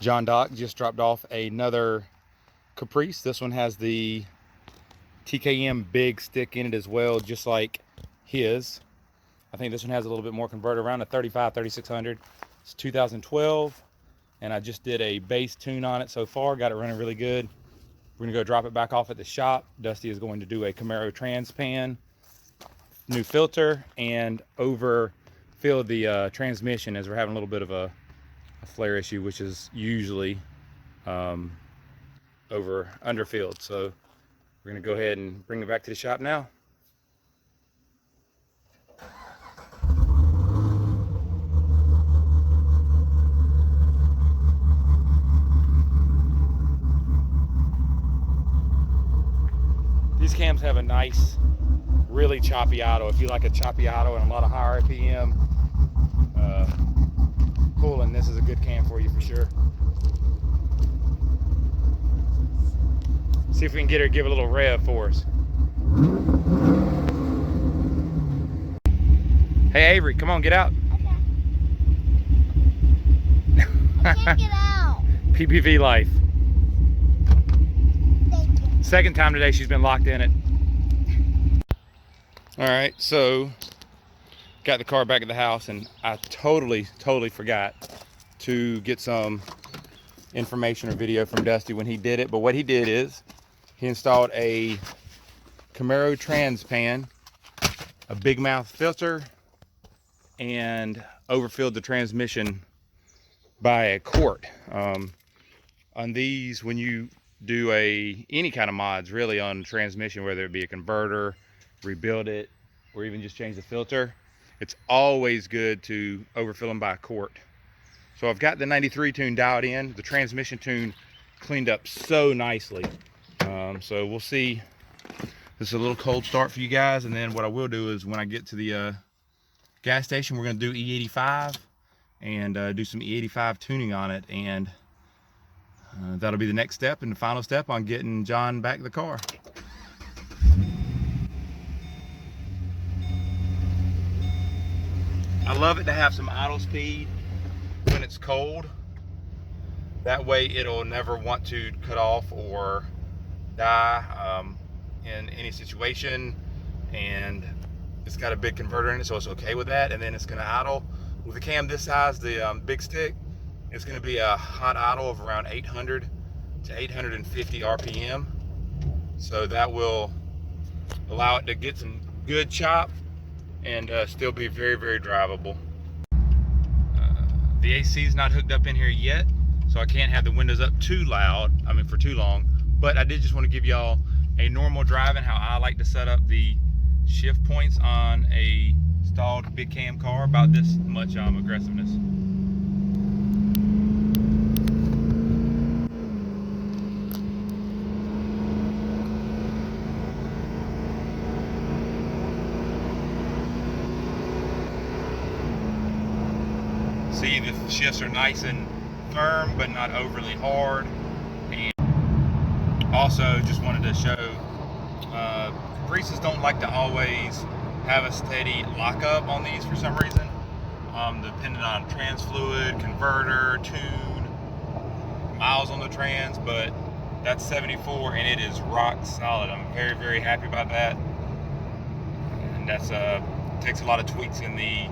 John Doc just dropped off another Caprice. This one has the TKM big stick in it as well, just like his. I think this one has a little bit more converter, around a 3600. It's 2012, and I just did a base tune on it so far. Got it running really good. We're gonna go drop it back off at the shop. Dusty is going to do a Camaro trans pan, new filter, and overfill the transmission, as we're having a little bit of a flare issue, which is usually underfilled. So we're gonna go ahead and bring it back to the shop now. These cams have a nice, really choppy idle. If you like a choppy idle and a lot of high RPM pulling, this is a good cam for you for sure. See if we can get her to give a little rev for us. Hey Avery, come on, get out. Okay. I can't get out. PPV life. Thank you. Second time today she's been locked in it. All right, so got the car back at the house, and I totally forgot to get some information or video from Dusty when he did it. But what he did is he installed a Camaro trans pan, a big mouth filter, and overfilled the transmission by a quart. On these, when you do any kind of mods really on transmission, whether it be a converter, rebuild it, or even just change the filter, it's always good to overfill them by a quart. So I've got the 93 tune dialed in, the transmission tune cleaned up so nicely. So we'll see. This is a little cold start for you guys, and then what I will do is when I get to the gas station, we're going to do E85 and do some E85 tuning on it, and that'll be the next step and the final step on getting John back the car. I love it to have some idle speed when it's cold. That way it'll never want to cut off or die in any situation, and it's got a big converter in it, so it's okay with that. And then it's going to idle with a cam this size, the big stick. It's going to be a hot idle of around 800 to 850 RPM, so that will allow it to get some good chop and still be very drivable. The AC is not hooked up in here yet, so I can't have the windows up too loud, for too long. But I did just want to give y'all a normal driving, how I like to set up the shift points on a stalled big cam car, about this much aggressiveness. See, the shifts are nice and firm, but not overly hard. And also, just wanted to show, Caprices don't like to always have a steady lockup on these for some reason, depending on trans fluid, converter, tune, miles on the trans. But that's 74, and it is rock solid. I'm very happy about that. And that's takes a lot of tweaks in the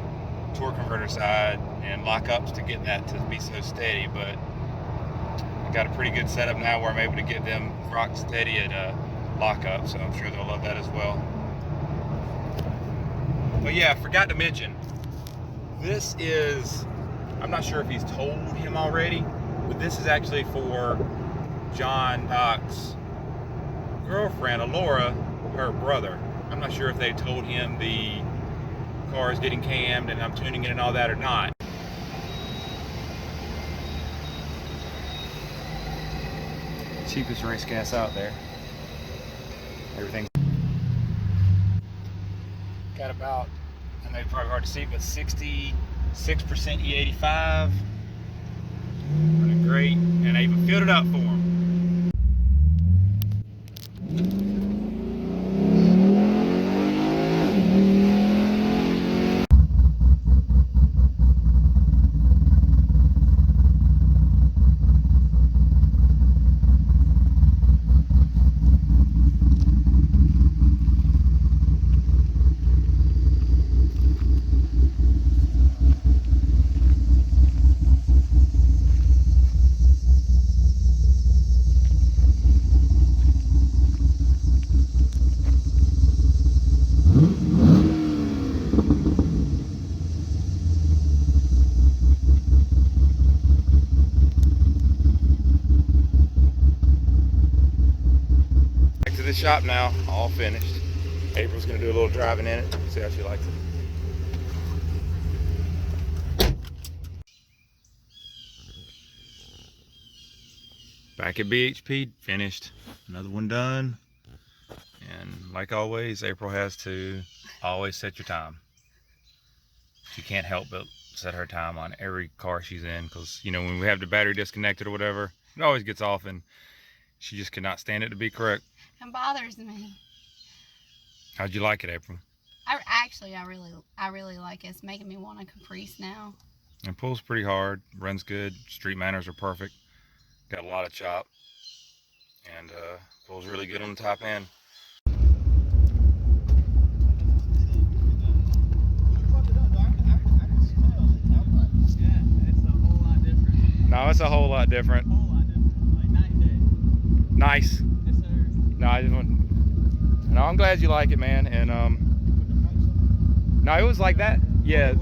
torque converter side and lockups to get that to be so steady, but I got a pretty good setup now where I'm able to get them rock steady at lockup, so I'm sure they'll love that as well. But yeah, I forgot to mention, this is, I'm not sure if he's told him already, but this is actually for John Doc's girlfriend, Alora, her brother. I'm not sure if they told him the car is getting cammed and I'm tuning it and all that or not. Cheapest race gas out there. Everything got about, I know it's probably hard to see, but 66% E85. Running great, and I even filled it up for him. the shop now, all finished. April's gonna do a little driving in it, see how she likes it. Back at BHP, finished. Another one done. And like always, April has to always set your time. She can't help but set her time on every car she's in, because you know, when we have the battery disconnected or whatever, it always gets off, and she just could not stand it to be correct. It bothers me. How'd you like it, April? I really like it. It's making me want a Caprice now. It pulls pretty hard, runs good, street manners are perfect, got a lot of chop, and pulls really good on the top end. No, it's a whole lot different. Like night and day. Nice. Yes, sir. No, I just want. No, I'm glad you like it, man. And no, it was like that. Yeah.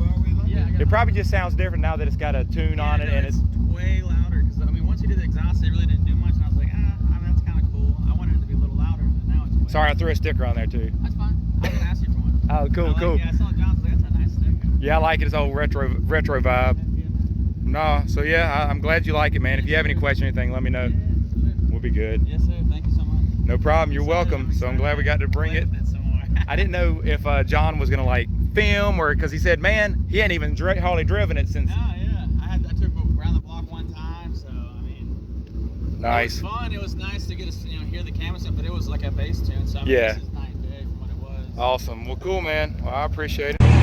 Yeah, It probably just sounds different now that it's got a tune on it, and it's way louder. Because I mean, once you did the exhaust, it really didn't do much, and I was like, I mean, that's kind of cool. I wanted it to be a little louder, but now it's way Sorry, I threw a sticker on there too. That's fine. I was gonna ask you for one. Oh, cool, cool. Yeah, I saw John's like, that's a nice sticker. Yeah, I like it. It's old retro vibe. No, so yeah, I'm glad you like it, man. If you have any question or anything, let me know. We'll be good. Yes, sir. Thank you so much. No problem. You're welcome. So I'm glad we got to bring it. I didn't know if John was gonna like film, or because he said, man, he ain't even hardly driven it since. No, yeah. I took around the block one time, so I mean. Nice. It was fun. It was nice to get to hear the camera stuff, but it was like a bass tune, so I mean, Yeah. this is night and day from what it was. Awesome. Well, cool, man. Well, I appreciate it.